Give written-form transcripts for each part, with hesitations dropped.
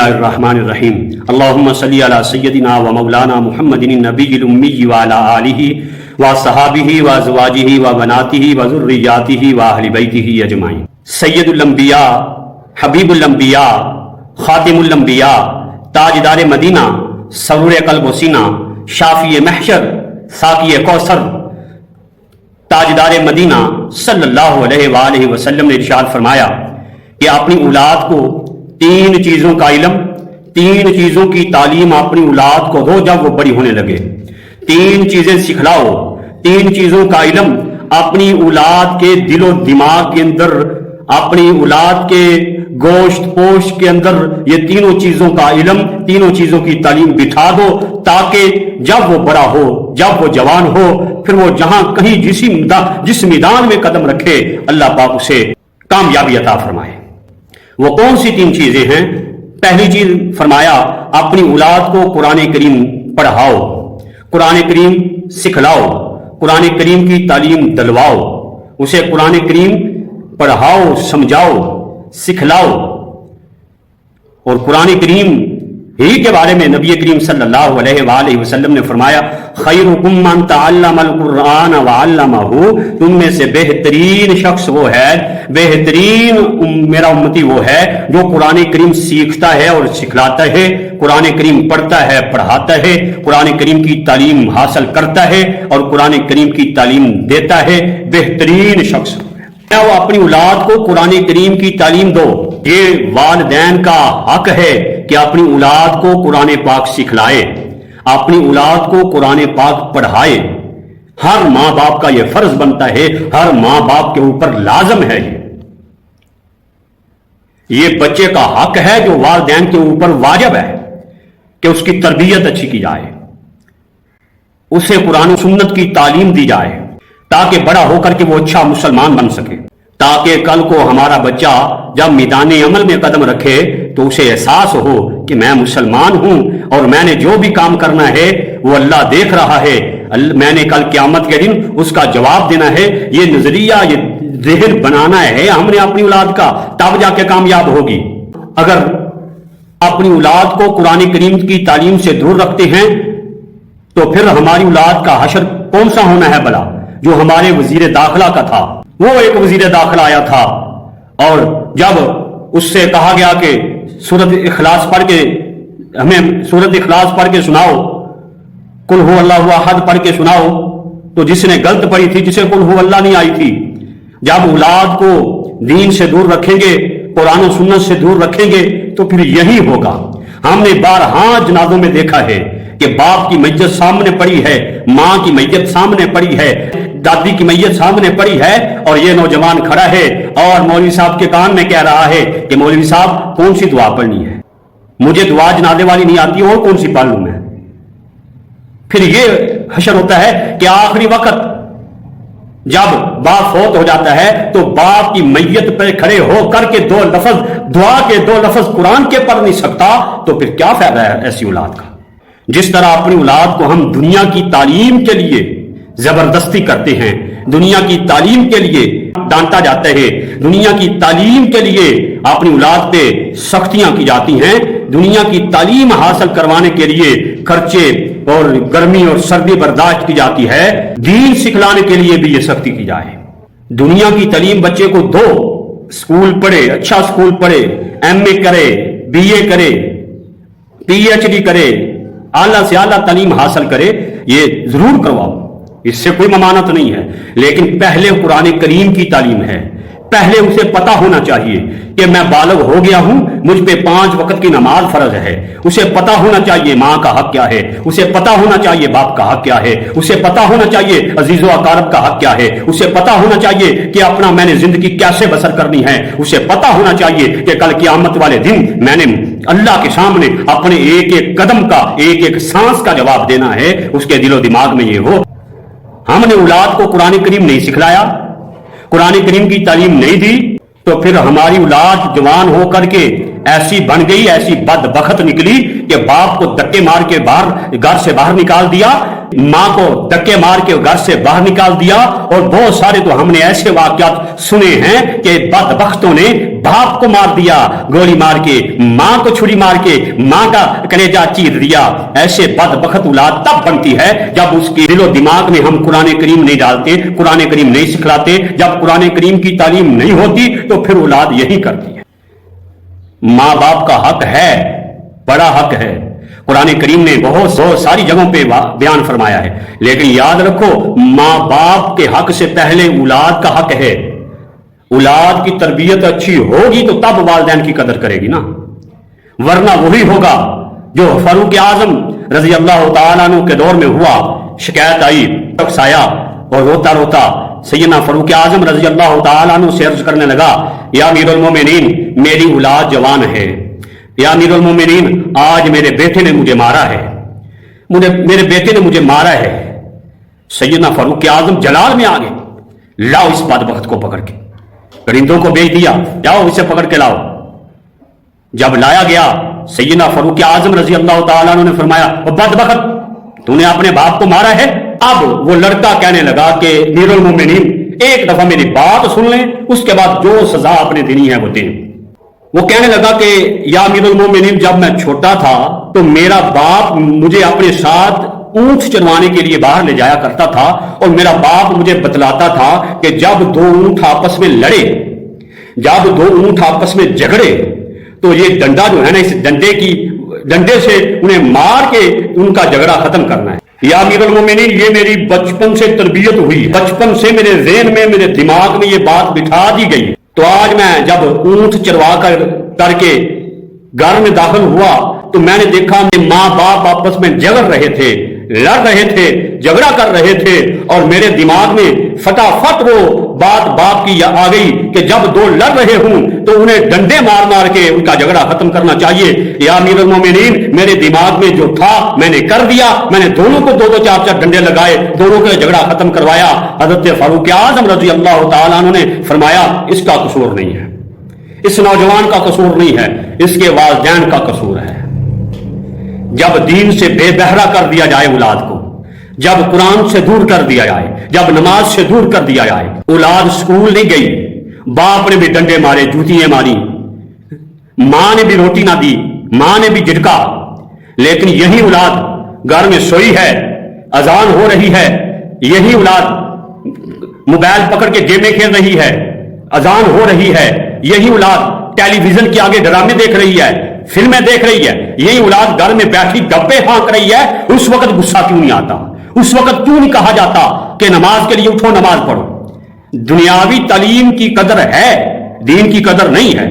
اللہ الرحمن الرحیم اللہم صلی علی سیدنا و مولانا محمد النبی الامی وعلی آلہ وصحابہ وازواجہ وبناتہ وذریاتہ واہل بیتہ اجمعین۔ سید الانبیاء، حبیب الانبیاء، خاتم الانبیاء، تاجدار مدینہ، سرور قلب و سینہ، شافی محشر، ساقی کوثر، تاجدار مدینہ صلی اللہ علیہ وآلہ وسلم نے ارشاد فرمایا کہ اپنی اولاد کو تین چیزوں کا علم، تین چیزوں کی تعلیم اپنی اولاد کو دو جب وہ بڑی ہونے لگے۔ تین چیزیں سکھلاؤ، تین چیزوں کا علم اپنی اولاد کے دل و دماغ کے اندر، اپنی اولاد کے گوشت پوشت کے اندر یہ تینوں چیزوں کا علم، تینوں چیزوں کی تعلیم بٹھا دو، تاکہ جب وہ بڑا ہو، جب وہ جوان ہو، پھر وہ جہاں کہیں جس میدان میں قدم رکھے اللہ پاک اسے کامیابی عطا فرمائے۔ وہ کون سی تین چیزیں ہیں؟ پہلی چیز فرمایا اپنی اولاد کو قرآن کریم پڑھاؤ، قرآن کریم سکھلاؤ، قرآن کریم کی تعلیم دلواؤ، اسے قرآن کریم پڑھاؤ، سمجھاؤ، سکھلاؤ۔ اور قرآن کریم ہی کے بارے میں نبی کریم صلی اللہ علیہ وآلہ وسلم نے فرمایا خیرکم من تعلم القرآن وعلمہ، تم میں سے بہترین شخص وہ ہے، بہترین میرا امتی وہ ہے جو قرآن کریم سیکھتا ہے اور سکھلاتا ہے، قرآن کریم پڑھتا ہے، پڑھاتا ہے، قرآن کریم کی تعلیم حاصل کرتا ہے اور قرآن کریم کی تعلیم دیتا ہے، بہترین شخص وہ اپنی اولاد کو قرآن کریم کی تعلیم دو۔ یہ والدین کا حق ہے کہ اپنی اولاد کو قرآن پاک سکھلائے، اپنی اولاد کو قرآن پاک پڑھائے۔ ہر ماں باپ کا یہ فرض بنتا ہے، ہر ماں باپ کے اوپر لازم ہے۔ یہ بچے کا حق ہے جو والدین کے اوپر واجب ہے کہ اس کی تربیت اچھی کی جائے، اسے قرآن و سنت کی تعلیم دی جائے تاکہ بڑا ہو کر کے وہ اچھا مسلمان بن سکے، تاکہ کل کو ہمارا بچہ جب میدان عمل میں قدم رکھے تو اسے احساس ہو کہ میں مسلمان ہوں اور میں نے جو بھی کام کرنا ہے وہ اللہ دیکھ رہا ہے، میں نے کل قیامت کے دن اس کا جواب دینا ہے۔ یہ نظریہ، یہ ذہن بنانا ہے ہم نے اپنی اولاد کا، تب جا کے کامیاب ہوگی۔ اگر اپنی اولاد کو قرآن کریم کی تعلیم سے دور رکھتے ہیں تو پھر ہماری اولاد کا حشر کون سا ہونا ہے بھلا؟ جو ہمارے وزیر داخلہ کا تھا، وہ ایک وزیر داخلہ آیا تھا اور جب اس سے کہا گیا کہ سورۃ اخلاص پڑھ کے ہمیں سورۃ اخلاص پڑھ کے سناؤ، قل هو اللہ احد پڑھ کے سناؤ، تو جس نے غلط پڑھی تھی، جسے قل هو اللہ نہیں آئی تھی۔ جب اولاد کو دین سے دور رکھیں گے، قرآن و سنت سے دور رکھیں گے تو پھر یہی ہوگا۔ ہم نے بارہا جنازوں میں دیکھا ہے کہ باپ کی میت سامنے پڑی ہے، ماں کی میت سامنے پڑی ہے، دادی کی میت سامنے پڑی ہے، اور یہ نوجوان کھڑا ہے اور مولوی صاحب کے کان میں کہہ رہا ہے کہ مولوی صاحب کون سی دعا پڑھنی ہے؟ مجھے دعا جنازے والی نہیں آتی اور کون سی پڑھ لوں میں؟ پھر یہ حشر ہوتا ہے کہ آخری وقت جب باپ فوت ہو جاتا ہے تو باپ کی میت پہ کھڑے ہو کر کے دو لفظ دعا کے دو لفظ قرآن کے پڑھ نہیں سکتا، تو پھر کیا فائدہ ہے ایسی اولاد کا؟ جس طرح اپنی اولاد کو ہم دنیا کی تعلیم کے لیے زبردستی کرتے ہیں، دنیا کی تعلیم کے لیے ڈانٹا جاتا ہے، دنیا کی تعلیم کے لیے اپنی اولاد پہ سختیاں کی جاتی ہیں، دنیا کی تعلیم حاصل کروانے کے لیے خرچے اور گرمی اور سردی برداشت کی جاتی ہے، دین سکھلانے کے لیے بھی یہ سختی کی جائے۔ دنیا کی تعلیم بچے کو دو، اسکول پڑھے، اچھا اسکول پڑھے، ایم اے کرے، بی اے کرے، پی ایچ ڈی کرے، اعلیٰ سے اعلیٰ تعلیم حاصل کرے، یہ ضرور کرواؤ، اس سے کوئی ممانعت نہیں ہے، لیکن پہلے قرآن کریم کی تعلیم ہے۔ پہلے اسے پتا ہونا چاہیے کہ میں بالغ ہو گیا ہوں، مجھ پہ 5 وقت کی نماز فرض ہے، اسے پتا ہونا چاہیے ماں کا حق کیا ہے، اسے پتا ہونا چاہیے باپ کا حق کیا ہے، اسے پتا ہونا چاہیے عزیز و اقارب کا حق کیا ہے، اسے پتا ہونا چاہیے کہ اپنا میں نے زندگی کیسے بسر کرنی ہے، اسے پتا ہونا چاہیے کہ کل قیامت والے دن میں نے اللہ کے سامنے اپنے ایک ایک قدم کا، ایک ایک سانس کا جواب دینا ہے، اس کے دل و دماغ میں یہ ہو۔ ہم نے اولاد کو قرآن کریم نہیں سکھلایا، قرآن کریم کی تعلیم نہیں دی، تو پھر ہماری اولاد جوان ہو کر کے ایسی بن گئی، ایسی بدبخت نکلی کہ باپ کو دھکے مار کے گھر سے باہر نکال دیا، माँ को धक्के मार के घर से बाहर निकाल दिया। और बहुत सारे तो हमने ऐसे वाकयात सुने हैं कि बदबख्तों ने बाप को मार दिया गोली मार के, माँ को छुरी मार के माँ का कलेजा चीर दिया। ऐसे बदबख्त औलाद तब बनती है जब उसके दिलो दिमाग में हम कुरान करीम नहीं डालते, कुरान करीम नहीं सिखलाते। जब कुरान करीम की तालीम नहीं होती तो फिर औलाद यही करती है। माँ बाप का हक है, बड़ा हक है, कुरान करीम ने बहुत सारी जगहों पे बयान फरमाया है। लेकिन याद रखो, माँ बाप के हक से पहले औलाद का हक है। औलाद की तरबियत अच्छी होगी तो तब वालिदैन की कदर करेगी ना, वरना वही होगा जो फारूक आजम रजी अल्लाह तआला अन्हु के दौर में हुआ। शिकायत आई, शख्स आया और रोता रोता सैयदना फारूक आजम रजी अल्लाह तआला अन्हु से अर्ज करने लगा, या अमीरुल मोमिनीन, मेरी औलाद जवान है, या अमीरुल मोमिनीन, आज मेरे बेटे ने मुझे मारा है, मेरे बेटे ने मुझे मारा है। सैयदना फारूक आजम जलाल में आ गए, लाओ इस बदबख्त को पकड़ के। परिंदों को भेज दिया, जाओ इसे पकड़ के लाओ। जब लाया गया, सैयदना फारूक आजम रजी अल्लाह तआला अन्हु ने फरमाया, बदबख्त, तूने अपने बाप को मारा है। अब वो लड़का कहने लगा कि अमीरुल मोमिनीन, एक दफा मेरी बात सुन लें, उसके बाद जो सजा आपने देनी है वो दें। वो कहने लगा कि या अमीरुल मोमिनीन, जब मैं छोटा था तो मेरा बाप मुझे अपने साथ ऊंट चरवाने के लिए बाहर ले जाया करता था, और मेरा बाप मुझे बतलाता था कि जब दो ऊंट आपस में लड़े, जब दो ऊंट आपस में झगड़े, तो ये डंडा जो है ना, इस डंडे से उन्हें मार के उनका झगड़ा खत्म करना है। या अमीरुल मोमिनीन, ये मेरी बचपन से तरबियत हुई, बचपन से मेरे ज़हन में, मेरे दिमाग में ये बात बिठा दी गई। तो आज मैं जब ऊंट चरवा करके घर में दाखिल हुआ तो मैंने देखा कि माँ बाप आपस में झगड़ रहे थे, लड़ रहे थे, झगड़ा कर रहे थे, और मेरे दिमाग में फटाफट वो बाप की आ गई कि जब दो लड़ रहे हूं तो उन्हें डंडे मार मार के उनका झगड़ा खत्म करना चाहिए। या अमीरुल मोमिनीन, मेरे दिमाग में जो था मैंने कर दिया, मैंने दोनों को दो दो चार चार डंडे लगाए, दोनों का झगड़ा खत्म करवाया। हजरत फारूक आजम रजी अल्लाह तआला अन्हु ने फरमाया, इसका कसूर नहीं है, इस नौजवान का कसूर नहीं है, इसके वालिदैन का कसूर है। जब दीन से बेबहरा कर दिया जाए औलाद को, जब कुरान से दूर कर दिया जाए, जब नमाज से दूर कर दिया जाए, औलाद स्कूल नहीं गई, बाप ने भी डंडे मारे, जूतियां मारी, मां ने भी रोटी ना दी, मां ने भी झिड़का, लेकिन यही औलाद घर में सोई है, अजान हो रही है, यही औलाद मोबाइल पकड़ के गेमें खेल रही है, अजान हो रही है, यही औलाद टेलीविजन के आगे ड्रामे देख रही है, फिल्में देख रही है, यही औलाद घर में बैठी गप्पे हाँक रही है। उस वक्त गुस्सा क्यों नहीं आता? उस वक्त क्यों नहीं कहा जाता कि नमाज के लिए उठो, नमाज पढ़ो? दुनियावी तालीम की कदर है, दीन की कदर नहीं है।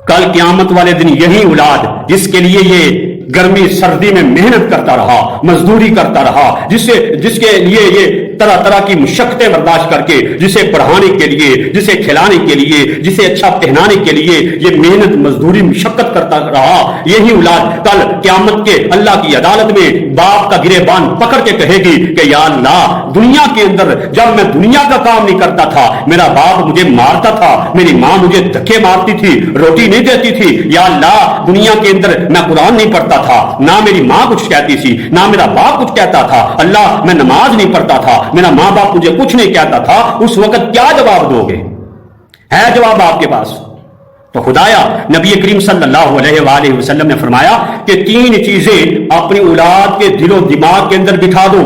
कल क़यामत वाले दिन यही औलाद जिसके लिए ये गर्मी सर्दी में मेहनत करता रहा, मजदूरी करता रहा, जिसके लिए ये तरह तरह की मुशक्कतें बर्दाश्त करके, जिसे पढ़ाने के लिए, जिसे खिलाने के लिए, जिसे अच्छा पहनाने के लिए ये मेहनत मजदूरी मुशक्कत करता रहा, यही औलाद कल क़यामत के अल्लाह की अदालत में बाप का गिरेबान पकड़ के कहेगी कि या अल्लाह, दुनिया के अंदर जब मैं दुनिया का काम नहीं करता था, मेरा बाप मुझे मारता था, मेरी माँ मुझे धक्के मारती थी, रोटी नहीं देती थी, या अल्लाह दुनिया के अंदर मैं कुरान नहीं पढ़ता था, ना मेरी माँ कुछ कहती थी, ना मेरा बाप कुछ कहता था, अल्लाह मैं नमाज नहीं पढ़ता था, मेरा माँ बाप मुझे कुछ नहीं कहता था, उस वक्त क्या जवाब दोगे? है जवाब आपके पास? तो खुदाया नबी करीम सल्लल्लाहु अलैहि वसल्लम ने फरमाया कि 3 चीजें अपनी औलाद के दिलो दिमाग के अंदर बिठा दो।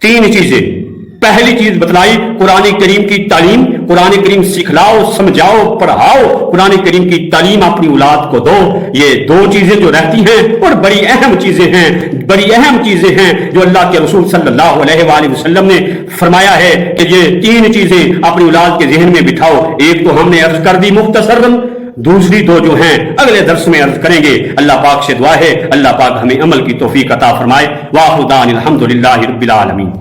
3 चीजें। पहली चीज बतलाई, कुरान करीम की तालीम, कुरान करीम सिखलाओ, समझाओ, पढ़ाओ, कुरान करीम की तालीम अपनी औलाद को दो। ये 2 चीजें जो रहती हैं और बड़ी अहम चीजें हैं, बड़ी अहम चीजें हैं जो अल्लाह के रसूल सल्लल्लाहु अलैहि वसल्लम ने फरमाया है कि ये 3 चीजें अपनी औलाद के ज़हन में बिठाओ। एक तो हमने अर्ज कर दी मुख्तसरन, दूसरी 2 जो हैं अगले दर्स में अर्ज करेंगे। अल्लाह पाक से दुआ है अल्लाह पाक हमें अमल की तौफीक अता फरमाए। वाहुदान अल्हम्दुलिल्लाहि रब्बिल आलमीन।